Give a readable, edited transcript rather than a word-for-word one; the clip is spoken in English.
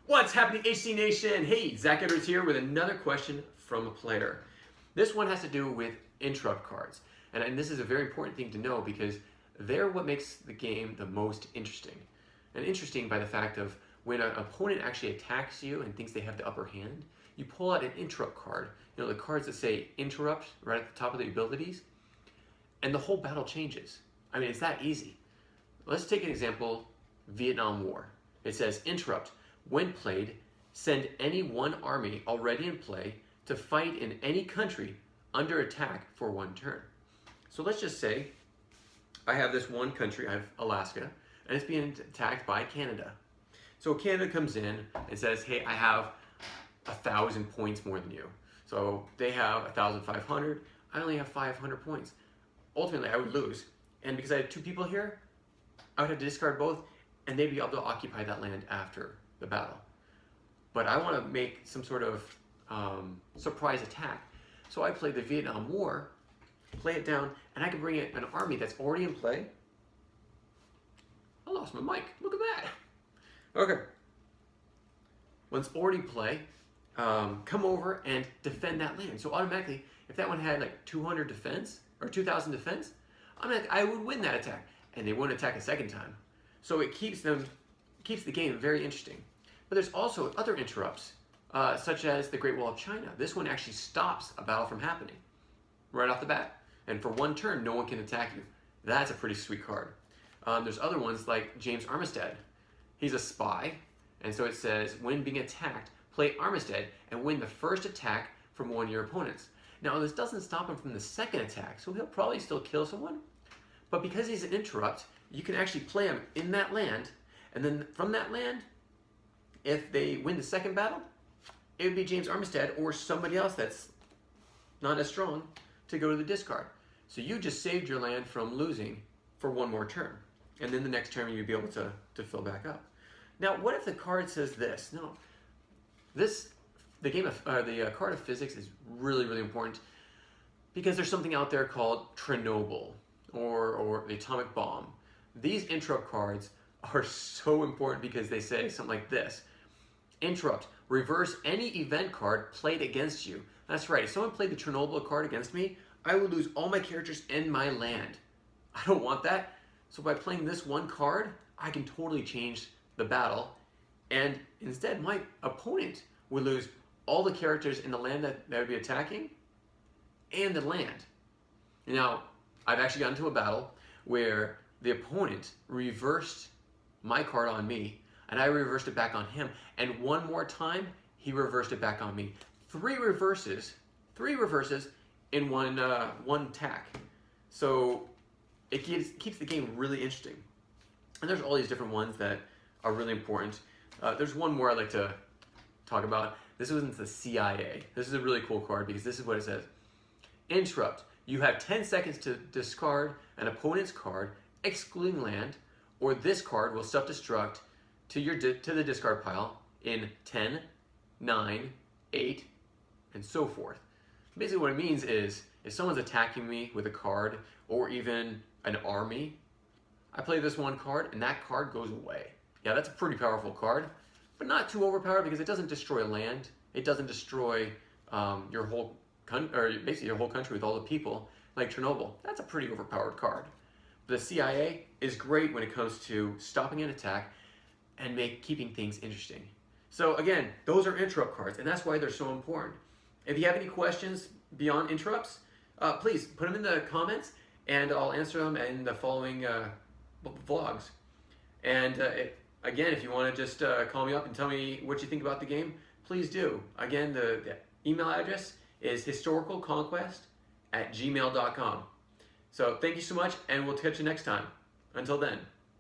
What's happening, HC Nation? Hey, Zach Edwards here with another question from a player. This one has to do with interrupt cards. And this is a very important thing to know because they're what makes the game the most interesting. And interesting by the fact of when an opponent actually attacks you and thinks they have the upper hand, you pull out an interrupt card. You know, the cards that say interrupt right at the top of the abilities, and the whole battle changes. I mean, it's that easy. Let's take an example, Vietnam War. It says interrupt. When played, send any one army already in play to fight in any country under attack for one turn. So let's just say I have this one country, I have Alaska, and it's being attacked by Canada. So Canada comes in and says, hey, I have 1,000 points more than you. So they have 1,500, I only have 500 points. Ultimately, I would lose. And because I had two people here, I would have to discard both, and they'd be able to occupy that land after the battle. But I want to make some sort of surprise attack. So I play the Vietnam War, play it down, and I can bring in an army that's already in play. I lost my mic. Look at that. Okay. Once already play, come over and defend that land. So automatically, if that one had like 200 defense or 2,000 defense, I would win that attack, and they won't attack a second time. So it keeps the game very interesting. But there's also other interrupts, such as the Great Wall of China. This one actually stops a battle from happening right off the bat. And for one turn, no one can attack you. That's a pretty sweet card. There's other ones like James Armistead. He's a spy, and so it says, when being attacked, play Armistead and win the first attack from one of your opponents. Now, this doesn't stop him from the second attack, so he'll probably still kill someone. But because he's an interrupt, you can actually play him in that land, and then from that land, if they win the second battle, it would be James Armistead or somebody else that's not as strong to go to the discard. So you just saved your land from losing for one more turn. And then the next turn you'd be able to fill back up. Now, what if the card says this? No, the card of physics is really, really important because there's something out there called Chernobyl or the atomic bomb. These interrupt cards are so important because they say something like this. Interrupt, reverse any event card played against you. That's right, if someone played the Chernobyl card against me, I would lose all my characters and my land. I don't want that. So by playing this one card, I can totally change the battle. And instead, my opponent would lose all the characters in the land that would be attacking and the land. Now, I've actually gotten into a battle where the opponent reversed my card on me, and I reversed it back on him. And one more time, he reversed it back on me. Three reverses in one attack. So it keeps the game really interesting. And there's all these different ones that are really important. There's one more I'd like to talk about. This one's the CIA. This is a really cool card because this is what it says. Interrupt. You have 10 seconds to discard an opponent's card, excluding land, or this card will self-destruct to the discard pile in 10, 9, 8, and so forth. Basically what it means is if someone's attacking me with a card or even an army, I play this one card and that card goes away. Yeah, that's a pretty powerful card, but not too overpowered because it doesn't destroy land. It doesn't destroy your whole basically your whole country with all the people like Chernobyl. That's a pretty overpowered card. The CIA is great when it comes to stopping an attack and keeping things interesting. So again, those are interrupt cards, and that's why they're so important. If you have any questions beyond interrupts, please put them in the comments, and I'll answer them in the following vlogs. And again, if you want to just call me up and tell me what you think about the game, please do. Again, the email address is historicalconquest@gmail.com. So thank you so much, and we'll catch you next time. Until then.